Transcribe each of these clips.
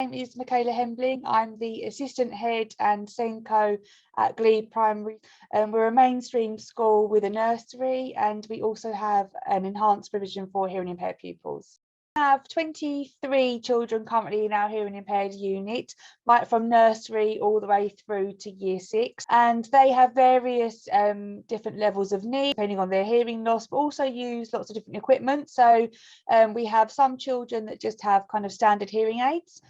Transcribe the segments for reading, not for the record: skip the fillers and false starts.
name is Michaela Hembling. I'm the Assistant Head and SENCO at Glebe Primary. We're a mainstream school with a nursery, and we also have an enhanced provision for hearing impaired pupils. We have 23 children currently in our hearing impaired unit, right from nursery all the way through to year 6, and they have various different levels of need depending on their hearing loss, but also use lots of different equipment. So we have some children that just have kind of standard hearing aids.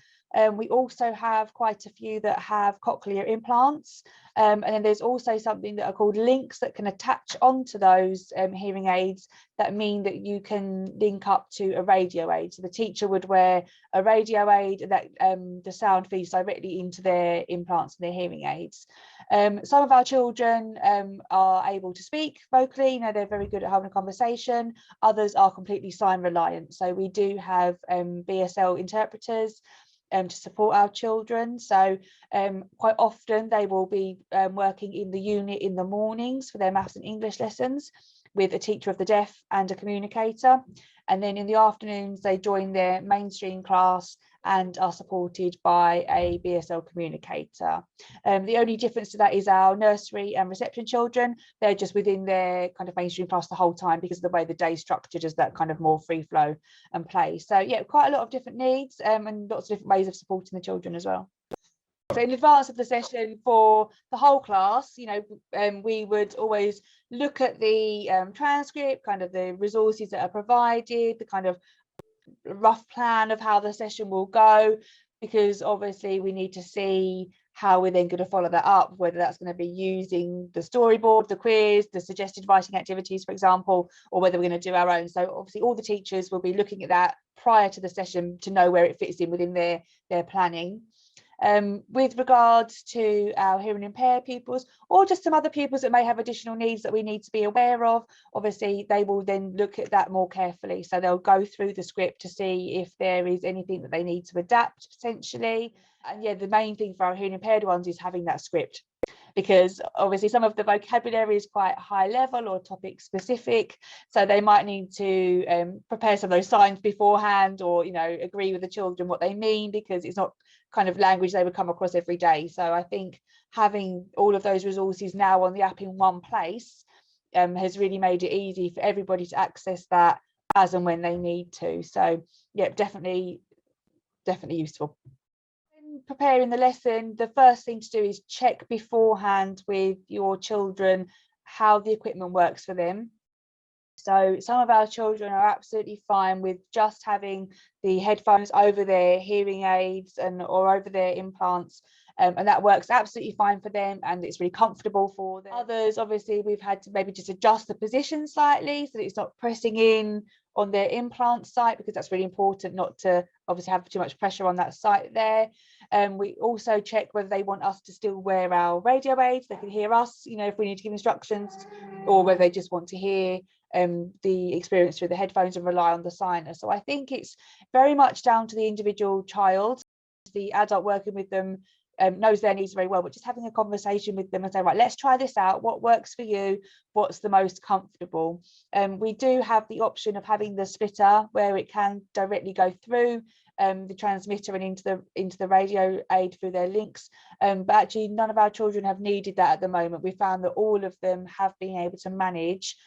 We also have quite a few that have cochlear implants, and then there's also something that are called links that can attach onto those hearing aids that mean that you can link up to a radio aid. So the teacher would wear a radio aid that the sound feeds directly into their implants and their hearing aids. Some of our children are able to speak vocally, you know, they're very good at having a conversation. Others are completely sign reliant. So we do have BSL interpreters to support our children. So quite often they will be working in the unit in the mornings for their maths and English lessons with a teacher of the deaf and a communicator, and then in the afternoons they join their mainstream class and are supported by a BSL communicator. The only difference to that is our nursery and reception children, they're just within their kind of mainstream class the whole time because of the way the day is structured as that kind of more free flow and play. So yeah, quite a lot of different needs and lots of different ways of supporting the children as well. So in advance of the session for the whole class, you know, we would always look at the transcript, kind of the resources that are provided, the kind of rough plan of how the session will go, because obviously we need to see how we're then going to follow that up, whether that's going to be using the storyboard, the quiz, the suggested writing activities, for example, or whether we're going to do our own. So obviously all the teachers will be looking at that prior to the session to know where it fits in within their planning. With regards to our hearing impaired pupils, or just some other pupils that may have additional needs that we need to be aware of, obviously they will then look at that more carefully. So they'll go through the script to see if there is anything that they need to adapt potentially. And yeah, the main thing for our hearing impaired ones is having that script, because obviously some of the vocabulary is quite high level or topic specific, so they might need to prepare some of those signs beforehand, or you know, agree with the children what they mean, because it's not kind of language they would come across every day. So I think having all of those resources now on the app in one place has really made it easy for everybody to access that as and when they need to. So yeah, definitely useful. Preparing the lesson, the first thing to do is check beforehand with your children how the equipment works for them. So some of our children are absolutely fine with just having the headphones over their hearing aids or over their implants, and that works absolutely fine for them and it's really comfortable for them. Others, obviously, we've had to maybe just adjust the position slightly so that it's not pressing in on their implant site, because that's really important not to obviously have too much pressure on that site there. We also check whether they want us to still wear our radio aids, they can hear us, you know, if we need to give instructions, or whether they just want to hear the experience through the headphones and rely on the signer. So I think it's very much down to the individual child. The adult working with them knows their needs very well, but just having a conversation with them and say, right, let's try this out, what works for you, what's the most comfortable. We do have the option of having the splitter where it can directly go through the transmitter and into the radio aid through their links, but actually none of our children have needed that at the moment. We found that all of them have been able to manage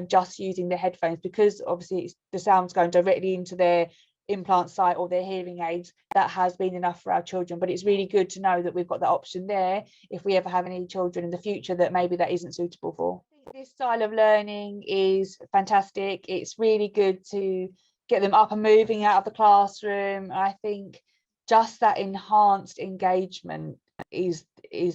just using the headphones, because obviously the sound's going directly into their implant site or their hearing aids. That has been enough for our children, but it's really good to know that we've got that option there if we ever have any children in the future that maybe that isn't suitable for. This style of learning is fantastic. It's really good to get them up and moving out of the classroom. I think just that enhanced engagement is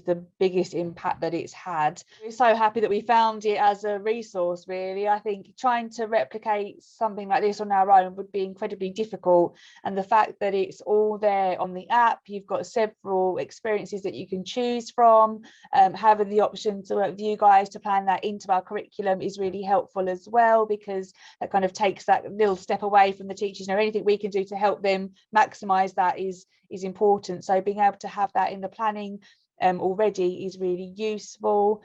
the biggest impact that it's had. We're so happy that we found it as a resource, really. I think trying to replicate something like this on our own would be incredibly difficult, and the fact that it's all there on the app, you've got several experiences that you can choose from, having the option to work with you guys to plan that into our curriculum is really helpful as well, because that kind of takes that little step away from the teachers. You know, anything we can do to help them maximize that is important. So being able to have that in the planning already is really useful.